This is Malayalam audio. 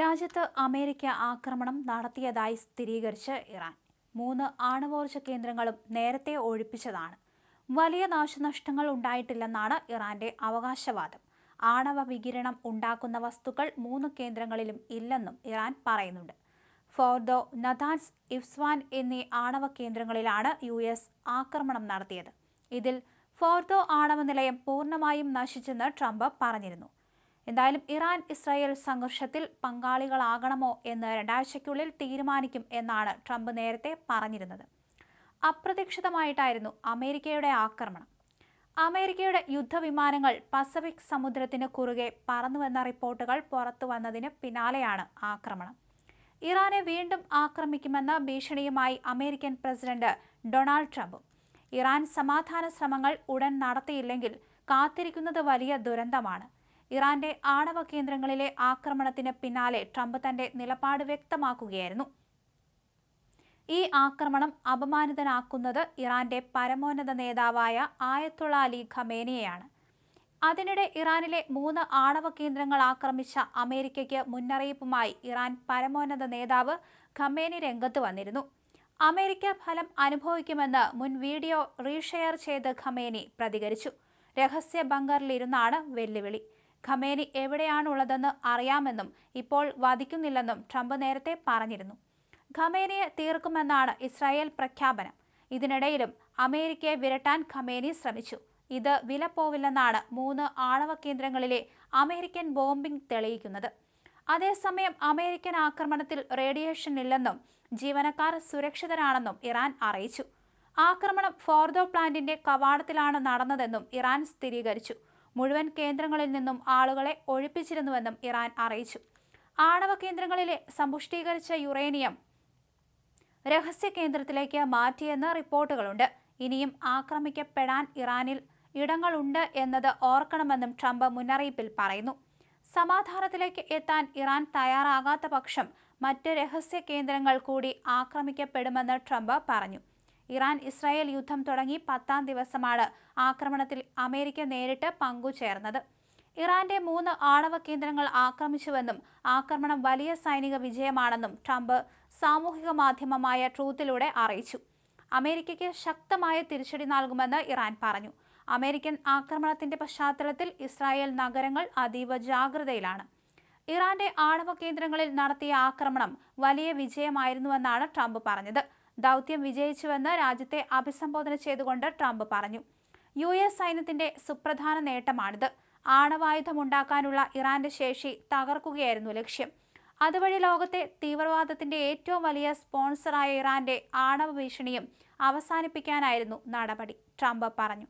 രാജ്യത്ത് അമേരിക്ക ആക്രമണം നടത്തിയതായി സ്ഥിരീകരിച്ച് ഇറാൻ. 3 ആണവോർജ്ജ കേന്ദ്രങ്ങളും നേരത്തെ ഒഴിപ്പിച്ചതാണ്. വലിയ നാശനഷ്ടങ്ങൾ ഉണ്ടായിട്ടില്ലെന്നാണ് ഇറാന്റെ അവകാശവാദം. ആണവ വികിരണം ഉണ്ടാക്കുന്ന വസ്തുക്കൾ 3 കേന്ദ്രങ്ങളിലും ഇല്ലെന്നും ഇറാൻ പറയുന്നുണ്ട്. ഫോർദോ, നതാൻസ്, ഇസ്ഫാൻ എന്നീ ആണവ കേന്ദ്രങ്ങളിലാണ് US ആക്രമണം നടത്തിയത്. ഇതിൽ ഫോർദോ ആണവ നിലയം പൂർണ്ണമായും നശിച്ചെന്ന് ട്രംപ് പറഞ്ഞിരുന്നു. എന്തായാലും ഇറാൻ ഇസ്രായേൽ സംഘർഷത്തിൽ പങ്കാളികളാകണമോ എന്ന് 2 ആഴ്ചയ്ക്കുള്ളിൽ തീരുമാനിക്കും എന്നാണ് ട്രംപ് നേരത്തെ പറഞ്ഞിരുന്നത്. അപ്രതീക്ഷിതമായിട്ടായിരുന്നു അമേരിക്കയുടെ ആക്രമണം. അമേരിക്കയുടെ യുദ്ധവിമാനങ്ങൾ പസഫിക് സമുദ്രത്തിന് കുറുകെ പറന്നുവെന്ന റിപ്പോർട്ടുകൾ പുറത്തു വന്നതിന് പിന്നാലെയാണ് ആക്രമണം. ഇറാനെ വീണ്ടും ആക്രമിക്കുമെന്ന ഭീഷണിയുമായി അമേരിക്കൻ പ്രസിഡന്റ് ഡൊണാൾഡ് ട്രംപും. ഇറാൻ സമാധാന ശ്രമങ്ങൾ ഉടൻ നടത്തിയില്ലെങ്കിൽ കാത്തിരിക്കുന്നത് വലിയ ദുരന്തമാണ്. ഇറാന്റെ ആണവ കേന്ദ്രങ്ങളിലെ ആക്രമണത്തിന് പിന്നാലെ ട്രംപ് തന്റെ നിലപാട് വ്യക്തമാക്കുകയായിരുന്നു. ഈ ആക്രമണം അപമാനിതനാക്കുന്നത് ഇറാന്റെ പരമോന്നത നേതാവായ ആയത്തുള്ള അലി ഖമേനിയെയാണ്. അതിനിടെ ഇറാനിലെ 3 ആണവ കേന്ദ്രങ്ങൾ ആക്രമിച്ച അമേരിക്കയ്ക്ക് മുന്നറിയിപ്പുമായി ഇറാൻ പരമോന്നത നേതാവ് ഖമേനി രംഗത്ത് വന്നിരുന്നു. അമേരിക്ക ഫലം അനുഭവിക്കുമെന്ന് മുൻ വീഡിയോ റീഷെയർ ചെയ്ത് ഖമേനി പ്രതികരിച്ചു. രഹസ്യ ബങ്കറിലിരുന്നാണ് വെല്ലുവിളി. ഖമേനി എവിടെയാണുള്ളതെന്ന് അറിയാമെന്നും ഇപ്പോൾ വധിക്കുന്നില്ലെന്നും ട്രംപ് നേരത്തെ പറഞ്ഞിരുന്നു. ഖമേനിയെ തീർക്കുമെന്നാണ് ഇസ്രായേൽ പ്രഖ്യാപനം. ഇതിനിടയിലും അമേരിക്കയെ വിരട്ടാൻ ഖമേനി ശ്രമിച്ചു. ഇത് വിലപ്പോവില്ലെന്നാണ് 3 ആണവ കേന്ദ്രങ്ങളിലെ അമേരിക്കൻ ബോംബിംഗ് തെളിയിക്കുന്നത്. അതേസമയം അമേരിക്കൻ ആക്രമണത്തിൽ റേഡിയേഷൻ ഇല്ലെന്നും ജീവനക്കാർ സുരക്ഷിതരാണെന്നും ഇറാൻ അറിയിച്ചു. ആക്രമണം ഫോർദോ പ്ലാന്റിന്റെ കവാടത്തിലാണ് നടന്നതെന്നും ഇറാൻ സ്ഥിരീകരിച്ചു. മുഴുവൻ കേന്ദ്രങ്ങളിൽ നിന്നും ആളുകളെ ഒഴിപ്പിച്ചിരുന്നുവെന്നും ഇറാൻ അറിയിച്ചു. ആണവ കേന്ദ്രങ്ങളിലെ സമ്പുഷ്ടീകരിച്ച യുറേനിയം രഹസ്യ കേന്ദ്രത്തിലേക്ക് മാറ്റിയെന്ന് റിപ്പോർട്ടുകളുണ്ട്. ഇനിയും ആക്രമിക്കപ്പെടാൻ ഇറാനിൽ ഇടങ്ങളുണ്ട് എന്നത് ഓർക്കണമെന്നും ട്രംപ് മുന്നറിയിപ്പിൽ പറയുന്നു. സമാധാനത്തിലേക്ക് എത്താൻ ഇറാൻ തയ്യാറാകാത്ത പക്ഷം മറ്റ് രഹസ്യ കേന്ദ്രങ്ങൾ കൂടി ആക്രമിക്കപ്പെടുമെന്ന് ട്രംപ് പറഞ്ഞു. ഇറാൻ ഇസ്രായേൽ യുദ്ധം തുടങ്ങി 10ാം ദിവസമാണ് ആക്രമണത്തിൽ അമേരിക്ക നേരിട്ട് പങ്കുചേർന്നത്. ഇറാന്റെ 3 ആണവ കേന്ദ്രങ്ങൾ ആക്രമിച്ചുവെന്നും ആക്രമണം വലിയ സൈനിക വിജയമാണെന്നും ട്രംപ് സാമൂഹിക മാധ്യമമായ ട്രൂത്തിലൂടെ അറിയിച്ചു. അമേരിക്കയ്ക്ക് ശക്തമായ തിരിച്ചടി നൽകുമെന്ന് ഇറാൻ പറഞ്ഞു. അമേരിക്കൻ ആക്രമണത്തിന്റെ പശ്ചാത്തലത്തിൽ ഇസ്രായേൽ നഗരങ്ങൾ അതീവ ജാഗ്രതയിലാണ്. ഇറാന്റെ ആണവ കേന്ദ്രങ്ങളിൽ നടത്തിയ ആക്രമണം വലിയ വിജയമായിരുന്നുവെന്നാണ് ട്രംപ് പറഞ്ഞത്. ദൗത്യം വിജയിച്ചുവെന്ന് രാജ്യത്തെ അഭിസംബോധന ചെയ്തുകൊണ്ട് ട്രംപ് പറഞ്ഞു. US സൈന്യത്തിന്റെ സുപ്രധാന നേട്ടമാണിത്. ആണവായുധമുണ്ടാക്കാനുള്ള ഇറാന്റെ ശേഷി തകർക്കുകയായിരുന്നു ലക്ഷ്യം. അതുവഴി ലോകത്തെ തീവ്രവാദത്തിന്റെ ഏറ്റവും വലിയ സ്പോൺസറായ ഇറാന്റെ ആണവ ഭീഷണിയും അവസാനിപ്പിക്കാനായിരുന്നു നടപടി, ട്രംപ് പറഞ്ഞു.